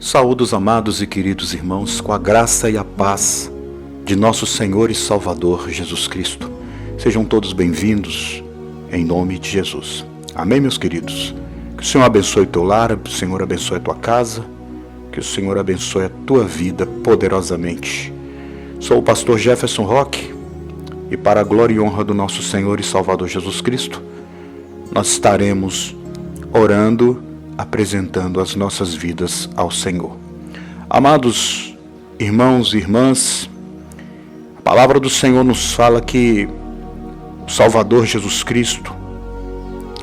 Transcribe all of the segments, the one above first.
Saúdo os amados e queridos irmãos com a graça e a paz de nosso Senhor e Salvador Jesus Cristo. Sejam todos bem-vindos em nome de Jesus. Amém, meus queridos? Que o Senhor abençoe o teu lar, que o Senhor abençoe a tua casa, que o Senhor abençoe a tua vida poderosamente. Sou o pastor Jefferson Roque e para a glória e honra do nosso Senhor e Salvador Jesus Cristo, nós estaremos orando, apresentando as nossas vidas ao Senhor. Amados irmãos e irmãs, a palavra do Senhor nos fala que o Salvador Jesus Cristo,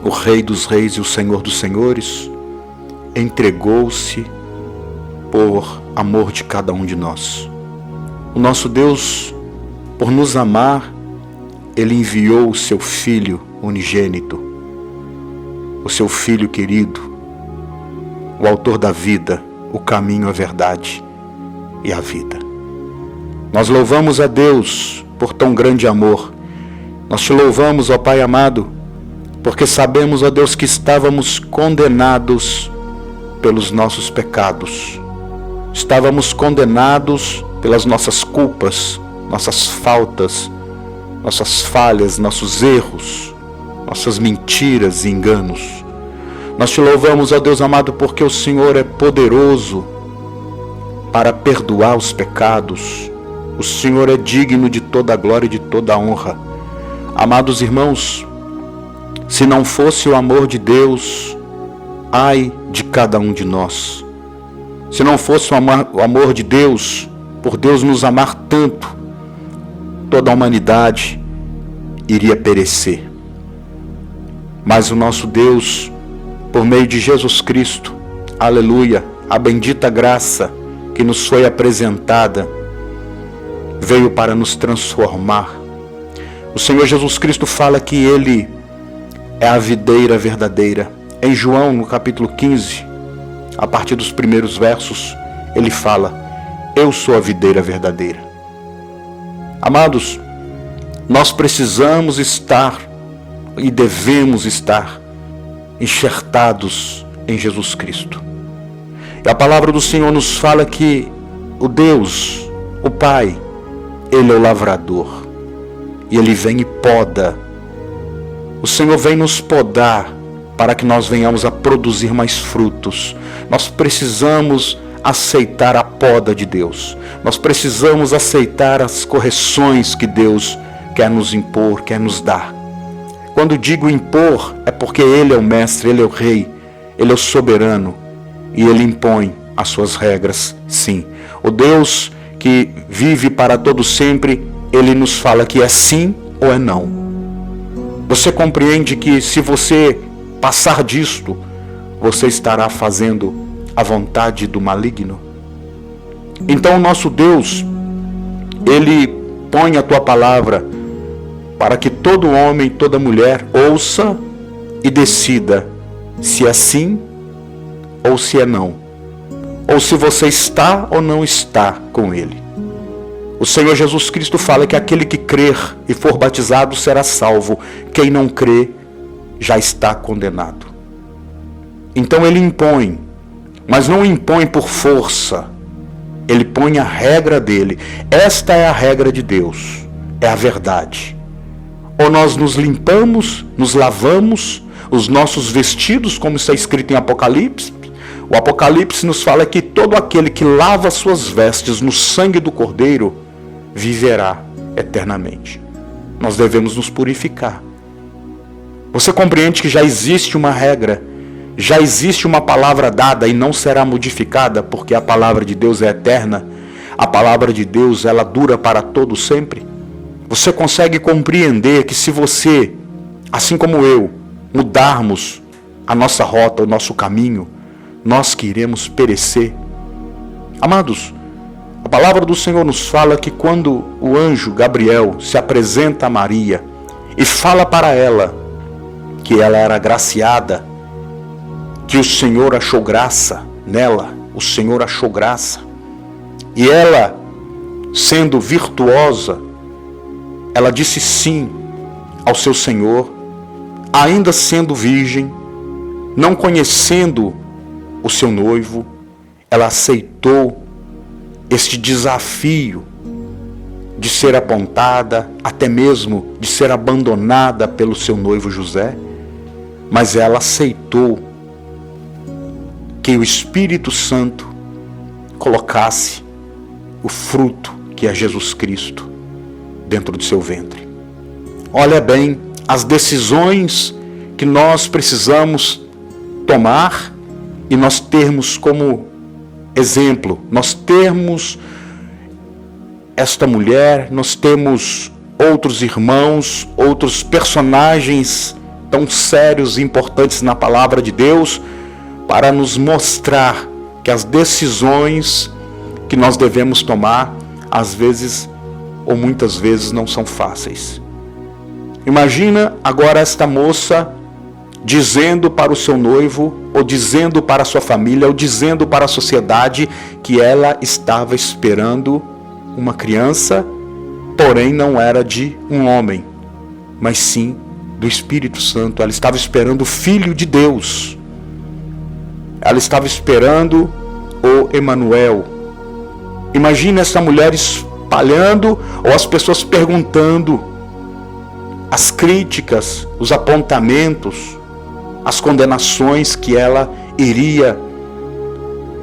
o Rei dos Reis e o Senhor dos Senhores, entregou-se por amor de cada um de nós. O nosso Deus, por nos amar, Ele enviou o seu Filho unigênito, o seu Filho querido, o autor da vida, o caminho, a verdade e a vida. Nós louvamos a Deus por tão grande amor. Nós te louvamos, ó Pai amado, porque sabemos, ó Deus, que estávamos condenados pelos nossos pecados. Estávamos condenados pelas nossas culpas, nossas faltas, nossas falhas, nossos erros, nossas mentiras e enganos. Nós te louvamos, ó Deus amado, porque o Senhor é poderoso para perdoar os pecados. O Senhor é digno de toda a glória e de toda a honra. Amados irmãos, se não fosse o amor de Deus, ai de cada um de nós. Se não fosse o amor de Deus, por Deus nos amar tanto, toda a humanidade iria perecer. Mas o nosso Deus, por meio de Jesus Cristo, aleluia, a bendita graça que nos foi apresentada, veio para nos transformar. O Senhor Jesus Cristo fala que Ele é a videira verdadeira. Em João, no capítulo 15, a partir dos primeiros versos, Ele fala: eu sou a videira verdadeira. Amados, nós precisamos estar e devemos estar enxertados em Jesus Cristo. E a palavra do Senhor nos fala que o Deus, o Pai, Ele é o lavrador. E Ele vem e poda. O Senhor vem nos podar para que nós venhamos a produzir mais frutos. Nós precisamos aceitar a poda de Deus. Nós precisamos aceitar as correções que Deus quer nos impor, quer nos dar. Quando digo impor, é porque Ele é o mestre, Ele é o rei, Ele é o soberano e Ele impõe as suas regras, sim. O Deus que vive para todo sempre, Ele nos fala que é sim ou é não. Você compreende que se você passar disto, você estará fazendo a vontade do maligno? Então o nosso Deus, Ele põe a tua palavra para que todo homem e toda mulher ouça e decida se é sim ou se é não, ou se você está ou não está com Ele. O Senhor Jesus Cristo fala que aquele que crer e for batizado será salvo, quem não crê já está condenado. Então Ele impõe, mas não impõe por força, Ele põe a regra dele. Esta é a regra de Deus, é a verdade. Ou nós nos limpamos, nos lavamos, os nossos vestidos, como está escrito em Apocalipse. O Apocalipse nos fala que todo aquele que lava suas vestes no sangue do Cordeiro viverá eternamente. Nós devemos nos purificar. Você compreende que já existe uma regra, já existe uma palavra dada e não será modificada, porque a palavra de Deus é eterna. A palavra de Deus, ela dura para todo sempre. Você consegue compreender que se você, assim como eu, mudarmos a nossa rota, o nosso caminho, nós que iremos perecer? Amados, a palavra do Senhor nos fala que quando o anjo Gabriel se apresenta a Maria e fala para ela que ela era agraciada, que o Senhor achou graça nela, o Senhor achou graça, e ela, sendo virtuosa, ela disse sim ao seu Senhor, ainda sendo virgem, não conhecendo o seu noivo, ela aceitou este desafio de ser apontada, até mesmo de ser abandonada pelo seu noivo José, mas ela aceitou que o Espírito Santo colocasse o fruto, que é Jesus Cristo, dentro do seu ventre. Olha bem, as decisões que nós precisamos tomar e nós termos como exemplo, nós termos esta mulher, nós temos outros irmãos, outros personagens tão sérios e importantes na palavra de Deus, para nos mostrar que as decisões que nós devemos tomar, às vezes ou muitas vezes não são fáceis. Imagina agora esta moça dizendo para o seu noivo, ou dizendo para a sua família, ou dizendo para a sociedade que ela estava esperando uma criança, porém não era de um homem, mas sim do Espírito Santo. Ela estava esperando o Filho de Deus. Ela estava esperando o Emanuel. Imagina essa mulher espalhando, ou as pessoas perguntando, as críticas, os apontamentos, as condenações que ela iria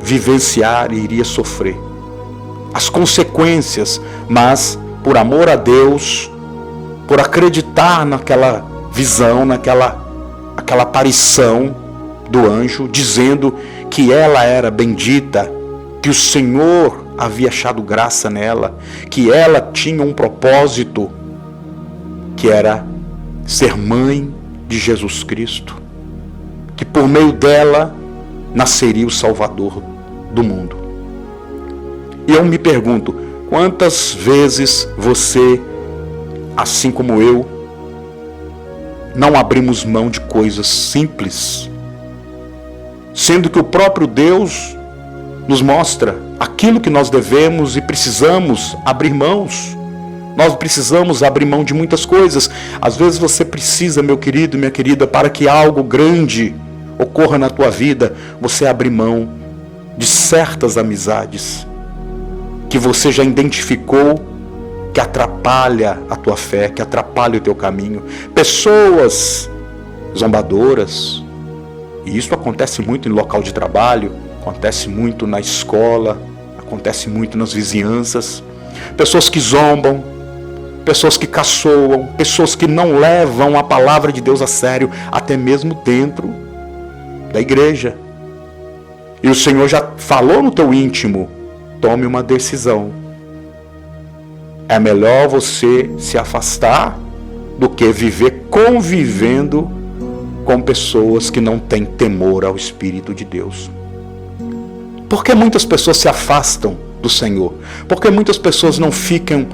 vivenciar e iria sofrer. As consequências, mas por amor a Deus, por acreditar naquela visão, naquela aparição do anjo, dizendo que ela era bendita, que o Senhor havia achado graça nela, que ela tinha um propósito, que era ser mãe de Jesus Cristo, que por meio dela nasceria o Salvador do mundo. E eu me pergunto, quantas vezes você, assim como eu, não abrimos mão de coisas simples, sendo que o próprio Deus nos mostra aquilo que nós devemos e precisamos abrir mãos. Nós precisamos abrir mão de muitas coisas. Às vezes você precisa, meu querido e minha querida, para que algo grande ocorra na tua vida, você abrir mão de certas amizades que você já identificou que atrapalha a tua fé, que atrapalha o teu caminho. Pessoas zombadoras. E isso acontece muito em local de trabalho, acontece muito na escola, acontece muito nas vizinhanças. Pessoas que zombam, pessoas que caçoam, pessoas que não levam a palavra de Deus a sério, até mesmo dentro da igreja. E o Senhor já falou no teu íntimo, tome uma decisão. É melhor você se afastar do que viver convivendo com pessoas que não têm temor ao Espírito de Deus. Por que muitas pessoas se afastam do Senhor? Por que muitas pessoas não ficam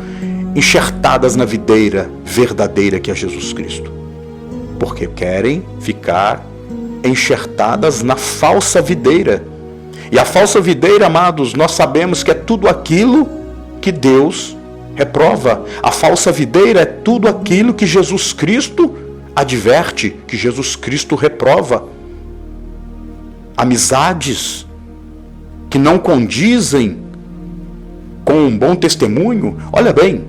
enxertadas na videira verdadeira que é Jesus Cristo? Porque querem ficar enxertadas na falsa videira. E a falsa videira, amados, nós sabemos que é tudo aquilo que Deus reprova. A falsa videira é tudo aquilo que Jesus Cristo adverte, que Jesus Cristo reprova. Amizades que não condizem com um bom testemunho. Olha bem,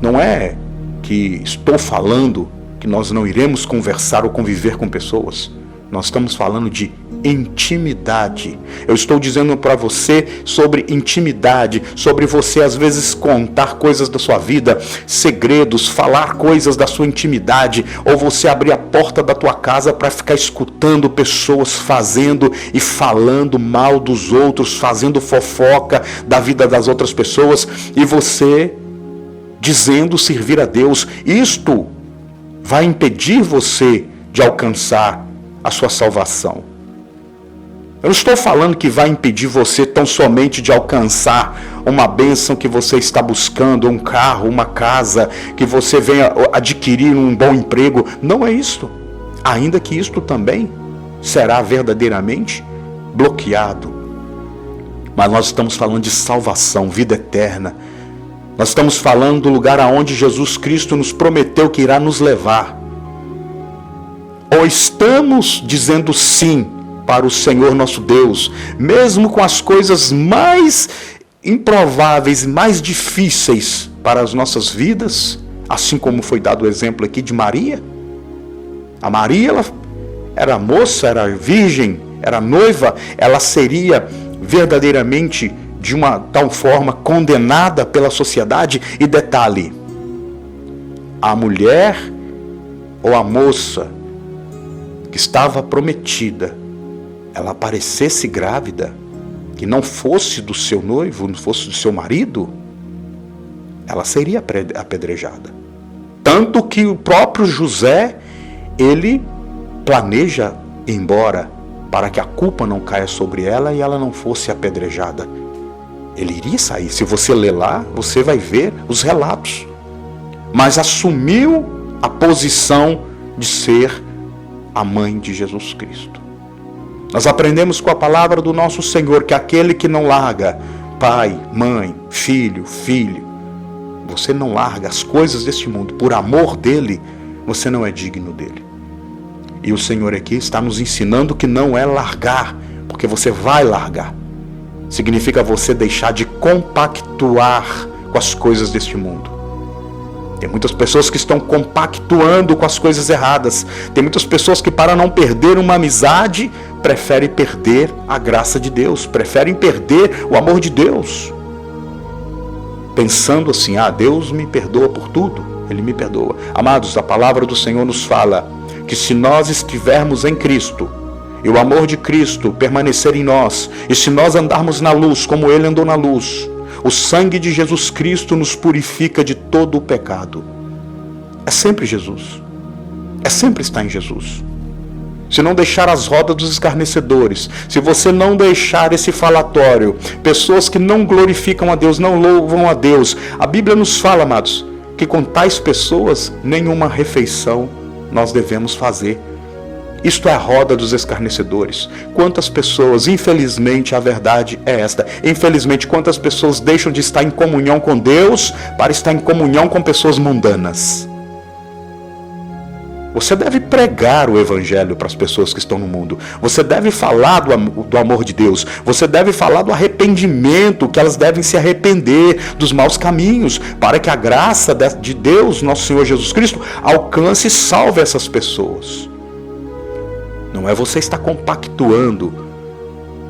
não é que estou falando que nós não iremos conversar ou conviver com pessoas. Nós estamos falando de intimidade. Eu estou dizendo para você sobre intimidade, sobre você às vezes contar coisas da sua vida, segredos, falar coisas da sua intimidade, ou você abrir a porta da tua casa para ficar escutando pessoas fazendo e falando mal dos outros, fazendo fofoca da vida das outras pessoas, e você dizendo servir a Deus. Isto vai impedir você de alcançar a sua salvação. Eu não estou falando que vai impedir você tão somente de alcançar uma bênção que você está buscando, um carro, uma casa, que você venha adquirir um bom emprego. Não é isto. Ainda que isto também será verdadeiramente bloqueado. Mas nós estamos falando de salvação, vida eterna. Nós estamos falando do lugar aonde Jesus Cristo nos prometeu que irá nos levar. Ou estamos dizendo sim para o Senhor nosso Deus, mesmo com as coisas mais improváveis, mais difíceis para as nossas vidas, assim como foi dado o exemplo aqui de Maria. A Maria, ela era moça, era virgem, era noiva, ela seria verdadeiramente de uma tal forma condenada pela sociedade. E detalhe, a mulher ou a moça que estava prometida, ela aparecesse grávida, que não fosse do seu noivo, não fosse do seu marido, ela seria apedrejada. Tanto que o próprio José, ele planeja ir embora para que a culpa não caia sobre ela e ela não fosse apedrejada. Ele iria sair. Se você ler lá, você vai ver os relatos. Mas assumiu a posição de ser a mãe de Jesus Cristo. Nós aprendemos com a palavra do nosso Senhor que aquele que não larga pai, mãe, filho, você não larga as coisas deste mundo, por amor dele, você não é digno dele. E o Senhor aqui está nos ensinando que não é largar, porque você vai largar. Significa você deixar de compactuar com as coisas deste mundo. Tem muitas pessoas que estão compactuando com as coisas erradas. Tem muitas pessoas que, para não perder uma amizade, preferem perder a graça de Deus, preferem perder o amor de Deus. Pensando assim, Deus me perdoa por tudo, Ele me perdoa. Amados, a palavra do Senhor nos fala que se nós estivermos em Cristo, e o amor de Cristo permanecer em nós, e se nós andarmos na luz como Ele andou na luz, o sangue de Jesus Cristo nos purifica de todo o pecado. É sempre Jesus. É sempre estar em Jesus. Se não deixar as rodas dos escarnecedores, se você não deixar esse falatório, pessoas que não glorificam a Deus, não louvam a Deus, a Bíblia nos fala, amados, que com tais pessoas nenhuma refeição nós devemos fazer. Isto é a roda dos escarnecedores. Quantas pessoas, infelizmente a verdade é esta, infelizmente quantas pessoas deixam de estar em comunhão com Deus para estar em comunhão com pessoas mundanas. Você deve pregar o evangelho para as pessoas que estão no mundo. Você deve falar do amor de Deus. Você deve falar do arrependimento, que elas devem se arrepender dos maus caminhos, para que a graça de Deus, nosso Senhor Jesus Cristo, alcance e salve essas pessoas. Não é você estar compactuando.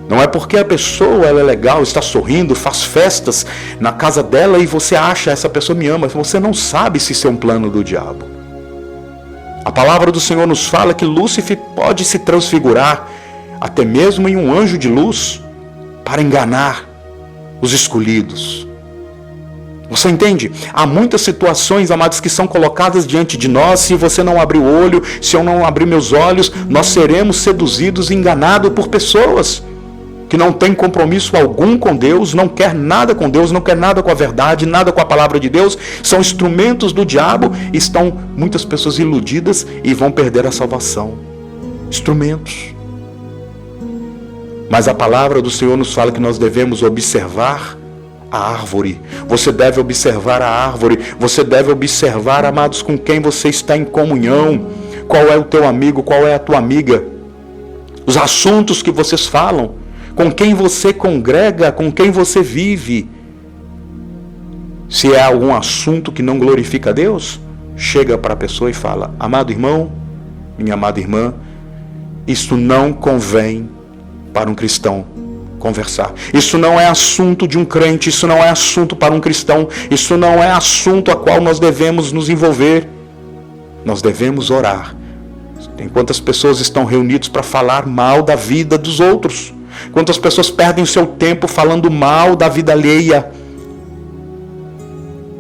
Não é porque a pessoa ela é legal, está sorrindo, faz festas na casa dela e você acha essa pessoa me ama. Você não sabe se isso é um plano do diabo. A palavra do Senhor nos fala que Lúcifer pode se transfigurar até mesmo em um anjo de luz para enganar os escolhidos. Você entende? Há muitas situações, amados, que são colocadas diante de nós. Se você não abrir o olho, se eu não abrir meus olhos, nós seremos seduzidos e enganados por pessoas que não têm compromisso algum com Deus, não quer nada com Deus, não quer nada com a verdade, nada com a palavra de Deus. São instrumentos do diabo. Estão muitas pessoas iludidas e vão perder a salvação. Instrumentos. Mas a palavra do Senhor nos fala que nós devemos observar a árvore. Você deve observar a árvore. Você deve observar, amados, com quem você está em comunhão. Qual é o teu amigo, qual é a tua amiga. Os assuntos que vocês falam. Com quem você congrega, com quem você vive. Se é algum assunto que não glorifica a Deus, chega para a pessoa e fala: amado irmão, minha amada irmã, isso não convém para um cristão conversar. Isso não é assunto de um crente, isso não é assunto para um cristão, isso não é assunto a qual nós devemos nos envolver. Nós devemos orar. Tem quantas pessoas estão reunidas para falar mal da vida dos outros? Quantas pessoas perdem o seu tempo falando mal da vida alheia?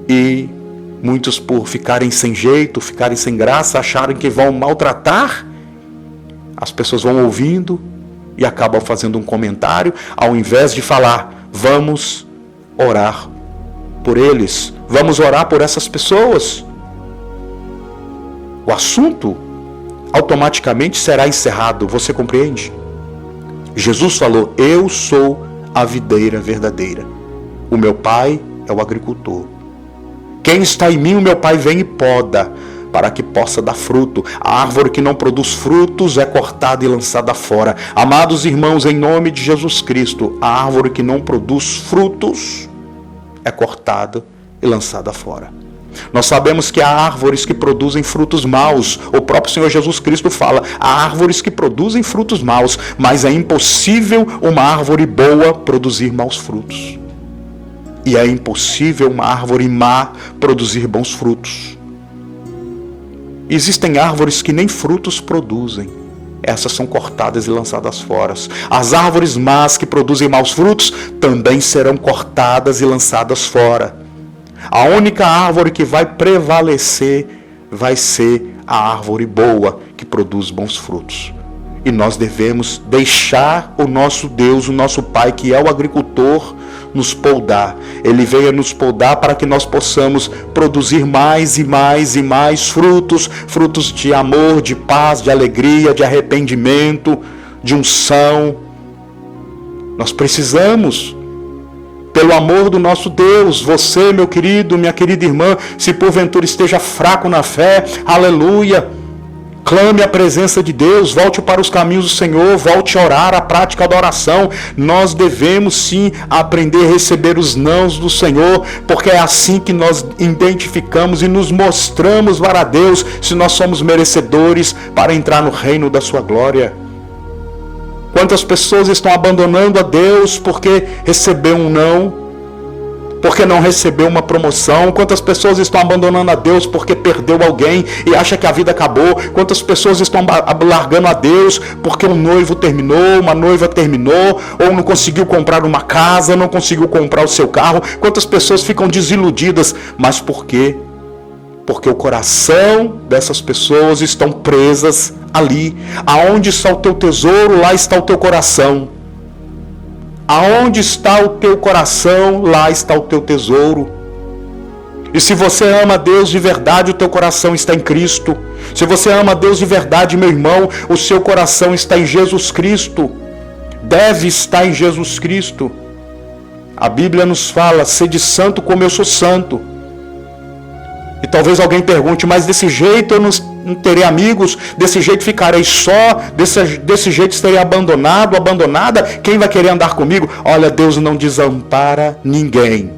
E muitos, por ficarem sem jeito, ficarem sem graça, acharem que vão maltratar, as pessoas vão ouvindo e acabam fazendo um comentário, ao invés de falar: vamos orar por eles, vamos orar por essas pessoas. O assunto automaticamente será encerrado, você compreende? Jesus falou: eu sou a videira verdadeira, o meu pai é o agricultor. Quem está em mim, o meu pai vem e poda, para que possa dar fruto. A árvore que não produz frutos é cortada e lançada fora. Amados irmãos, em nome de Jesus Cristo, a árvore que não produz frutos é cortada e lançada fora. Nós sabemos que há árvores que produzem frutos maus. O próprio Senhor Jesus Cristo fala, há árvores que produzem frutos maus, mas é impossível uma árvore boa produzir maus frutos. E é impossível uma árvore má produzir bons frutos. Existem árvores que nem frutos produzem. Essas são cortadas e lançadas fora. As árvores más que produzem maus frutos também serão cortadas e lançadas fora. A única árvore que vai prevalecer vai ser a árvore boa, que produz bons frutos. E nós devemos deixar o nosso Deus, o nosso Pai, que é o agricultor, nos poldar. Ele veio nos poldar para que nós possamos produzir mais e mais e mais frutos, frutos de amor, de paz, de alegria, de arrependimento, de unção. Nós precisamos, pelo amor do nosso Deus, você, meu querido, minha querida irmã, se porventura esteja fraco na fé, aleluia, clame a presença de Deus, volte para os caminhos do Senhor, volte a orar, a prática da oração. Nós devemos sim aprender a receber os nãos do Senhor, porque é assim que nós identificamos e nos mostramos para Deus se nós somos merecedores para entrar no reino da sua glória. Quantas pessoas estão abandonando a Deus porque recebeu um não, porque não recebeu uma promoção? Quantas pessoas estão abandonando a Deus porque perdeu alguém e acha que a vida acabou? Quantas pessoas estão largando a Deus porque um noivo terminou, uma noiva terminou, ou não conseguiu comprar uma casa, não conseguiu comprar o seu carro? Quantas pessoas ficam desiludidas? Mas por quê? Porque o coração dessas pessoas estão presas ali. Aonde está o teu tesouro, lá está o teu coração. Aonde está o teu coração, lá está o teu tesouro. E se você ama Deus de verdade, o teu coração está em Cristo. Se você ama Deus de verdade, meu irmão, o seu coração está em Jesus Cristo. Deve estar em Jesus Cristo. A Bíblia nos fala, sede santo como eu sou santo. E talvez alguém pergunte, mas desse jeito eu não terei amigos, desse jeito ficarei só, desse jeito estarei abandonado, abandonada, quem vai querer andar comigo? Olha, Deus não desampara ninguém.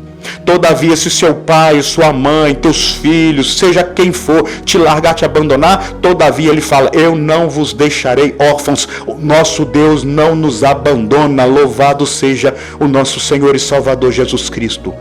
Todavia, se seu pai, sua mãe, teus filhos, seja quem for, te largar, te abandonar, todavia ele fala, eu não vos deixarei órfãos. O nosso Deus não nos abandona, louvado seja o nosso Senhor e Salvador Jesus Cristo.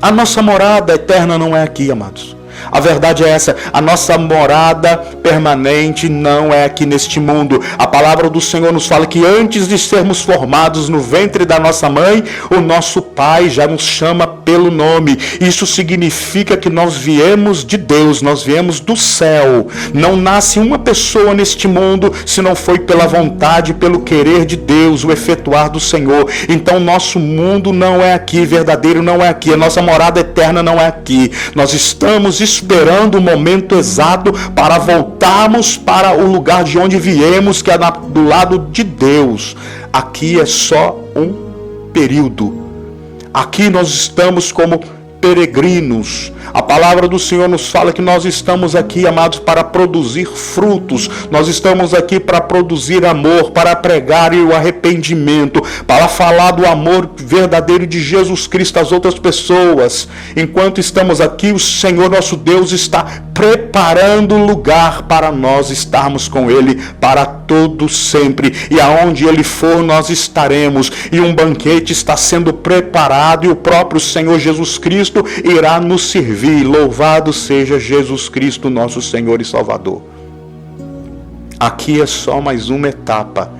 A nossa morada eterna não é aqui, amados. A verdade é essa, a nossa morada permanente não é aqui neste mundo. A palavra do Senhor nos fala que antes de sermos formados no ventre da nossa mãe, o nosso Pai já nos chama pelo nome. Isso significa que nós viemos de Deus, nós viemos do céu. Não nasce uma pessoa neste mundo se não foi pela vontade, pelo querer de Deus, o efetuar do Senhor. Então nosso mundo não é aqui, verdadeiro não é aqui, a nossa morada eterna não é aqui. Nós estamos esperando o momento exato para voltarmos para o lugar de onde viemos, que é do lado de Deus. Aqui é só um período. Aqui nós estamos como peregrinos. A palavra do Senhor nos fala que nós estamos aqui, amados, para produzir frutos. Nós estamos aqui para produzir amor, para pregar o arrependimento, para falar do amor verdadeiro de Jesus Cristo às outras pessoas. Enquanto estamos aqui, o Senhor nosso Deus está preparando lugar para nós estarmos com Ele para todo sempre. E aonde Ele for, nós estaremos. E um banquete está sendo preparado e o próprio Senhor Jesus Cristo irá nos servir. Louvado seja Jesus Cristo, nosso Senhor e Salvador. Aqui é só mais uma etapa.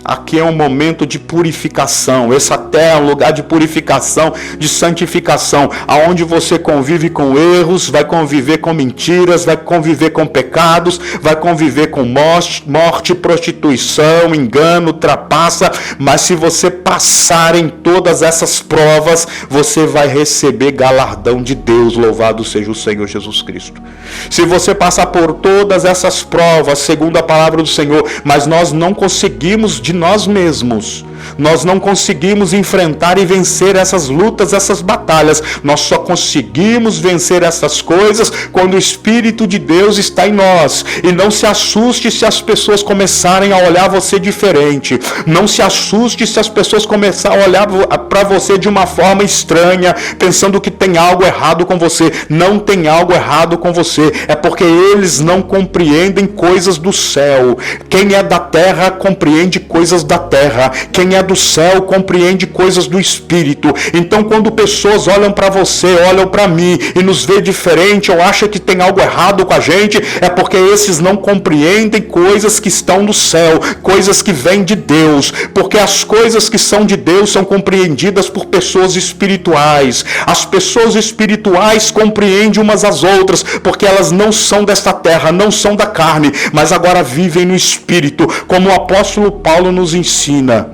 Aqui é um momento de purificação. Essa terra é um lugar de purificação, de santificação, aonde você convive com erros, vai conviver com mentiras, vai conviver com pecados, vai conviver com morte, prostituição, engano, trapaça. Mas se você passar em todas essas provas, você vai receber galardão de Deus. Louvado seja o Senhor Jesus Cristo. Se você passar por todas essas provas, segundo a palavra do Senhor, mas nós não conseguimos de nós mesmos, Nós não conseguimos enfrentar e vencer essas lutas, essas batalhas. Nós só conseguimos vencer essas coisas quando o Espírito de Deus está em nós. E não se assuste se as pessoas começarem a olhar você diferente. Não se assuste se as pessoas começarem a olhar para você de uma forma estranha, pensando que tem algo errado com você. Não tem algo errado com você. É porque eles não compreendem coisas do céu. Quem é da terra compreende coisas da terra. Quem é do céu compreende coisas do Espírito. Então, quando pessoas olham para você, olham para mim e nos vê diferente ou acham que tem algo errado com a gente, é porque esses não compreendem coisas que estão no céu, coisas que vêm de Deus. Porque as coisas que são de Deus são compreendidas por pessoas espirituais. As pessoas espirituais compreendem umas às outras, porque elas não são desta terra, não são da carne, mas agora vivem no Espírito, como o apóstolo Paulo nos ensina.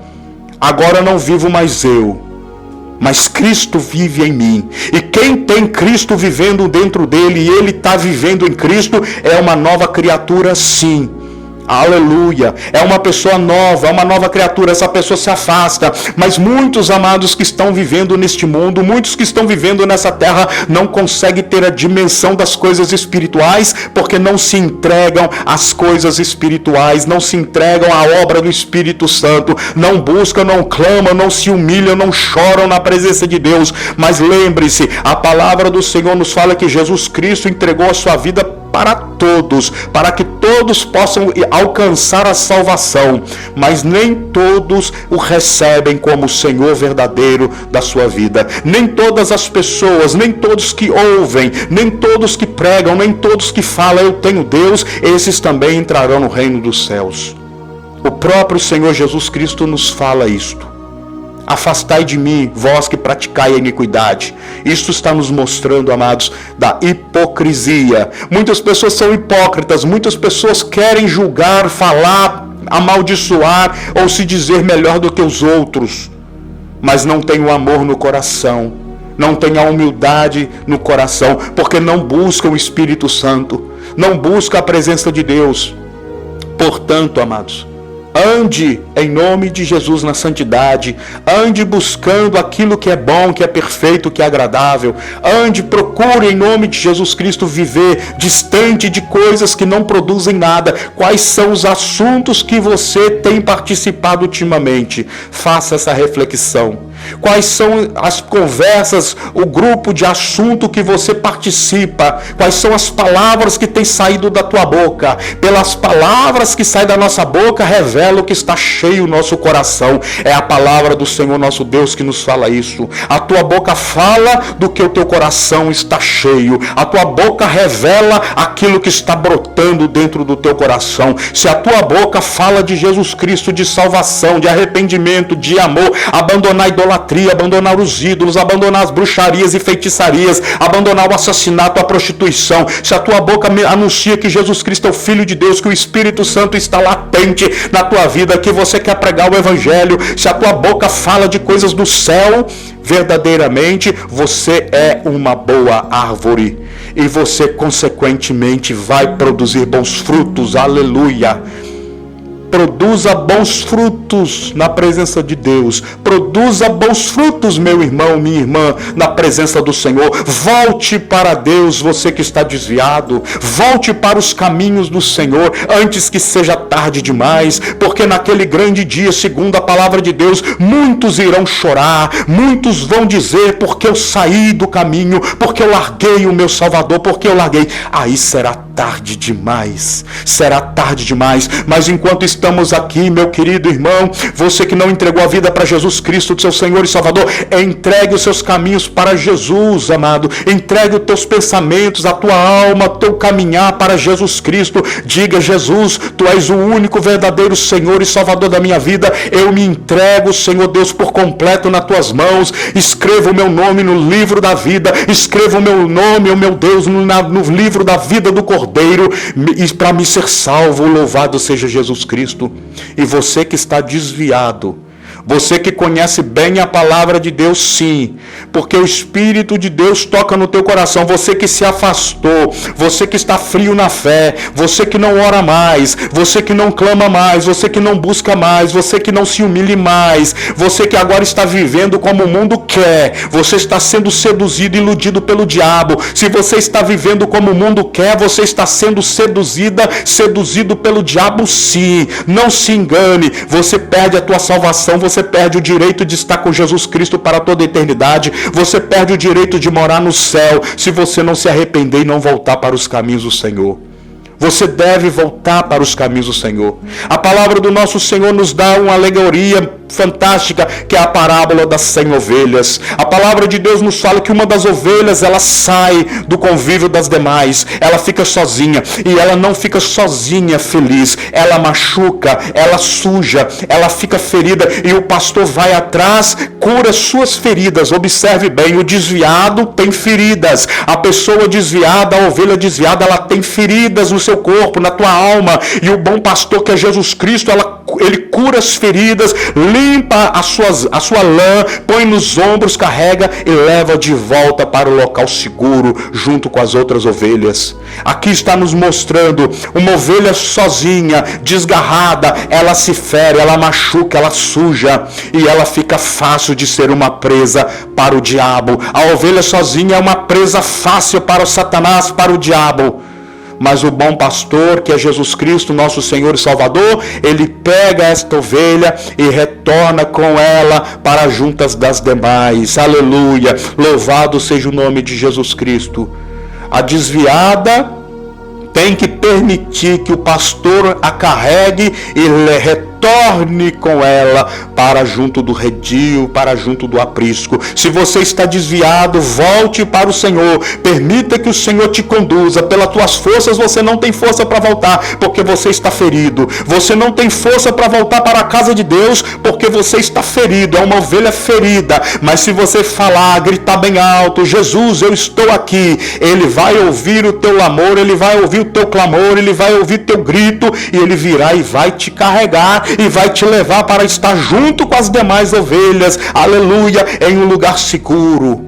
Agora não vivo mais eu, mas Cristo vive em mim. E quem tem Cristo vivendo dentro dele e ele está vivendo em Cristo é uma nova criatura, sim. Aleluia, é uma pessoa nova, é uma nova criatura. Essa pessoa se afasta, mas muitos amados que estão vivendo neste mundo, muitos que estão vivendo nessa terra, não conseguem ter a dimensão das coisas espirituais, porque não se entregam às coisas espirituais, não se entregam à obra do Espírito Santo, não buscam, não clamam, não se humilham, não choram na presença de Deus. Mas lembre-se, a palavra do Senhor nos fala que Jesus Cristo entregou a sua vida para todos, para que todos possam alcançar a salvação, mas nem todos o recebem como o Senhor verdadeiro da sua vida. Nem todas as pessoas, nem todos que ouvem, nem todos que pregam, nem todos que falam eu tenho Deus, esses também entrarão no reino dos céus. O próprio Senhor Jesus Cristo nos fala isto. Afastai de mim, vós que praticai a iniquidade. Isto está nos mostrando, amados, da hipocrisia. Muitas pessoas são hipócritas, muitas pessoas querem julgar, falar, amaldiçoar ou se dizer melhor do que os outros, mas não tem o amor no coração, não tem a humildade no coração, porque não buscam o Espírito Santo, não buscam a presença de Deus. Portanto, amados, ande em nome de Jesus na santidade, ande buscando aquilo que é bom, que é perfeito, que é agradável, ande, procure em nome de Jesus Cristo viver distante de coisas que não produzem nada. Quais são os assuntos que você tem participado ultimamente? Faça essa reflexão. Quais são as conversas, o grupo de assunto que você participa? Quais são as palavras que têm saído da tua boca? Pelas palavras que saem da nossa boca, revela o que está cheio o nosso coração. É a palavra do Senhor nosso Deus que nos fala isso. A tua boca fala do que o teu coração está cheio. A tua boca revela aquilo que está brotando dentro do teu coração. Se a tua boca fala de Jesus Cristo, de salvação, de arrependimento, de amor, abandonar a idolatria, abandonar os ídolos, abandonar as bruxarias e feitiçarias, abandonar o assassinato, a prostituição. Se a tua boca anuncia que Jesus Cristo é o Filho de Deus, que o Espírito Santo está latente na tua vida, que você quer pregar o Evangelho, se a tua boca fala de coisas do céu, verdadeiramente você é uma boa árvore e você consequentemente vai produzir bons frutos. Aleluia! Produza bons frutos na presença de Deus. Produza bons frutos, meu irmão, minha irmã, na presença do Senhor. Volte para Deus, você que está desviado. Volte para os caminhos do Senhor antes que seja tarde demais, porque naquele grande dia, segundo a palavra de Deus, muitos irão chorar, muitos vão dizer, porque eu saí do caminho, porque eu larguei o meu Salvador, porque eu larguei. Aí será tarde demais, será tarde demais. Mas enquanto estamos aqui, meu querido irmão, você que não entregou a vida para Jesus Cristo, seu Senhor e Salvador, entregue os seus caminhos para Jesus, amado. Entregue os teus pensamentos, a tua alma, teu caminhar para Jesus Cristo. Diga: Jesus, tu és o único verdadeiro Senhor e Salvador da minha vida. Eu me entrego, Senhor Deus, por completo nas tuas mãos. Escreva o meu nome no livro da vida. Escreva o meu nome, o meu Deus, no livro da vida do Cordeiro, para me ser salvo. Louvado seja Jesus Cristo. E você que está desviado, Você que conhece bem a palavra de Deus, sim, porque o Espírito de Deus toca no teu coração. Você que se afastou, você que está frio na fé, você que não ora mais, você que não clama mais, você que não busca mais, você que não se humilhe mais, você que agora está vivendo como o mundo quer, você está sendo seduzido e iludido pelo diabo. Se você está vivendo como o mundo quer, você está sendo seduzido pelo diabo, sim. Não se engane, você perde a tua salvação, você perde o direito de estar com Jesus Cristo para toda a eternidade, você perde o direito de morar no céu, se você não se arrepender e não voltar para os caminhos do Senhor. Você deve voltar para os caminhos do Senhor. A palavra do nosso Senhor nos dá uma alegoria fantástica, que é a parábola das 100 ovelhas. A palavra de Deus nos fala que uma das ovelhas, ela sai do convívio das demais, ela fica sozinha, e ela não fica sozinha feliz, ela machuca, ela suja, ela fica ferida, e o pastor vai atrás, cura suas feridas. Observe bem, o desviado tem feridas, a pessoa desviada, a ovelha desviada, ela tem feridas no seu corpo, na tua alma, e o bom pastor, que é Jesus Cristo, ele cura as feridas, limpa a sua lã, põe nos ombros, carrega e leva de volta para o local seguro, junto com as outras ovelhas. Aqui está nos mostrando uma ovelha sozinha, desgarrada, ela se fere, ela machuca, ela suja, e ela fica fácil de ser uma presa para o diabo. A ovelha sozinha é uma presa fácil para o Satanás, para o diabo. Mas o bom pastor, que é Jesus Cristo, nosso Senhor e Salvador, ele pega esta ovelha e retorna com ela para juntas das demais. Aleluia! Louvado seja o nome de Jesus Cristo. A desviada tem que permitir que o pastor a carregue e retorne com ela para junto do redil, para junto do aprisco. Se você está desviado, volte para o Senhor. Permita que o Senhor te conduza. Pelas tuas forças você não tem força para voltar, porque você está ferido. Você não tem força para voltar para a casa de Deus, porque você está ferido. É uma ovelha ferida. Mas se você falar, gritar bem alto: Jesus, eu estou aqui, ele vai ouvir o teu clamor, ele vai ouvir o teu clamor, ele vai ouvir teu grito, e ele virá e vai te carregar e vai te levar para estar junto com as demais ovelhas, aleluia, em um lugar seguro.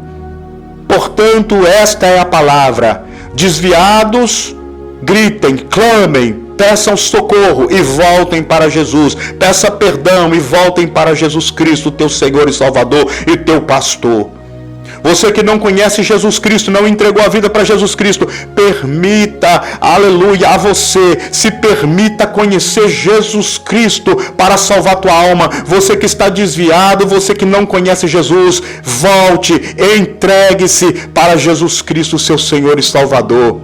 Portanto, esta é a palavra: desviados, gritem, clamem, peçam socorro e voltem para Jesus. Peça perdão e voltem para Jesus Cristo, teu Senhor e Salvador e teu pastor. Você que não conhece Jesus Cristo, não entregou a vida para Jesus Cristo, permita, aleluia, a você, se permita conhecer Jesus Cristo para salvar tua alma. Você que está desviado, você que não conhece Jesus, volte, entregue-se para Jesus Cristo, seu Senhor e Salvador.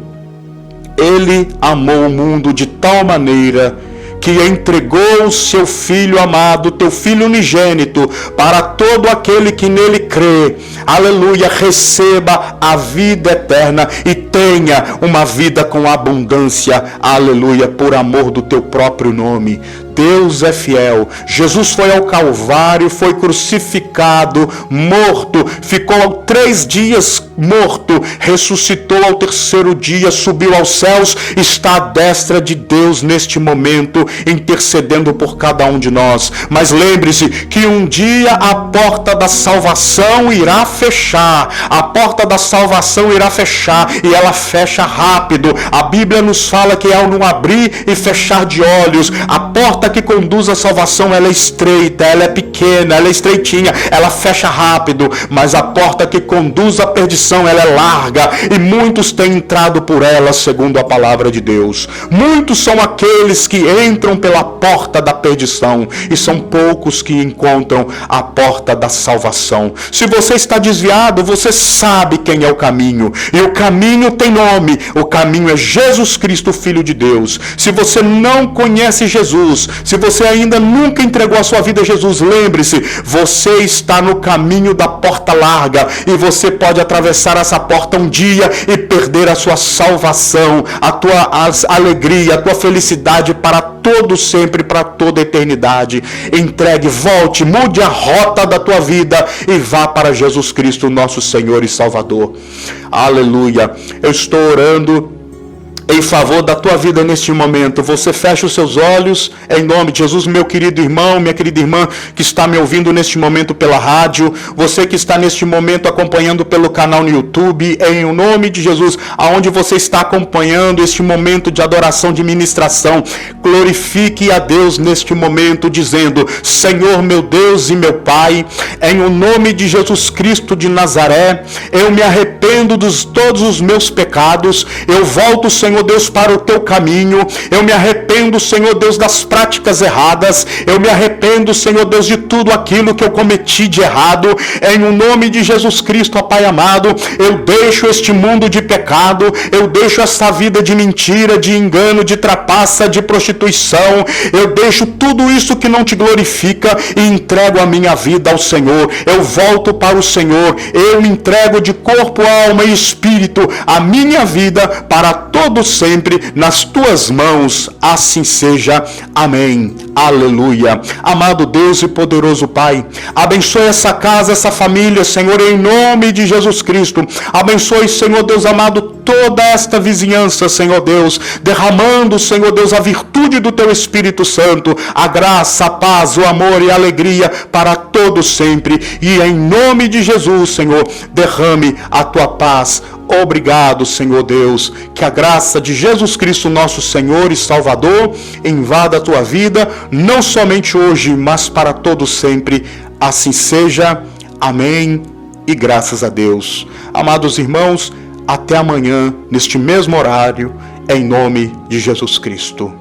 Ele amou o mundo de tal maneira que entregou o seu Filho amado, teu Filho unigênito, para todo aquele que nele crê, aleluia, receba a vida eterna e tenha uma vida com abundância, aleluia, por amor do teu próprio nome. Deus é fiel. Jesus foi ao Calvário, foi crucificado, morto, ficou 3 dias morto, ressuscitou ao 3º dia, subiu aos céus, está à destra de Deus neste momento, intercedendo por cada um de nós. Mas lembre-se que um dia a porta da salvação irá fechar. A porta da salvação irá fechar, e ela fecha rápido. A Bíblia nos fala que é um abrir e fechar de olhos. A porta que conduz à salvação, ela é estreita, ela é pequena, ela é estreitinha, ela fecha rápido, mas a porta que conduz à perdição, ela é larga, e muitos têm entrado por ela, segundo a palavra de Deus. Muitos são aqueles que entram pela porta da perdição, e são poucos que encontram a porta da salvação. Se você está desviado, você sabe quem é o caminho, e o caminho tem nome. O caminho é Jesus Cristo, Filho de Deus. Se você não conhece Jesus, se você ainda nunca entregou a sua vida a Jesus, lembre-se, você está no caminho da porta larga, e você pode atravessar essa porta um dia e perder a sua salvação, a tua alegria, a tua felicidade para todo sempre, para toda a eternidade. Entregue, volte, mude a rota da tua vida e vá para Jesus Cristo, nosso Senhor e Salvador. Aleluia. Eu estou orando em favor da tua vida neste momento. Você fecha os seus olhos, em nome de Jesus, meu querido irmão, minha querida irmã que está me ouvindo neste momento pela rádio, você que está neste momento acompanhando pelo canal no YouTube, em nome de Jesus, aonde você está acompanhando este momento de adoração, de ministração, glorifique a Deus neste momento, dizendo: Senhor meu Deus e meu Pai, em o nome de Jesus Cristo de Nazaré, eu me arrependo de todos os meus pecados, eu volto, Senhor Deus, para o teu caminho, eu me arrependo, Senhor Deus, das práticas erradas, eu me arrependo, Senhor Deus, de tudo aquilo que eu cometi de errado, em o nome de Jesus Cristo, ó Pai amado, eu deixo este mundo de pecado, eu deixo esta vida de mentira, de engano, de trapaça, de prostituição, eu deixo tudo isso que não te glorifica e entrego a minha vida ao Senhor, eu volto para o Senhor, eu entrego de corpo, alma e espírito a minha vida para todo sempre nas tuas mãos, assim seja, amém, aleluia. Amado Deus e poderoso Pai, abençoe essa casa, essa família, Senhor, em nome de Jesus Cristo, abençoe, Senhor Deus amado, toda esta vizinhança, Senhor Deus, derramando, Senhor Deus, a virtude do teu Espírito Santo, a graça, a paz, o amor e a alegria para todos sempre, e em nome de Jesus, Senhor, derrame a tua paz. Obrigado, Senhor Deus, que a graça de Jesus Cristo, nosso Senhor e Salvador, invada a tua vida, não somente hoje, mas para todo sempre. Assim seja. Amém e graças a Deus. Amados irmãos, até amanhã, neste mesmo horário, em nome de Jesus Cristo.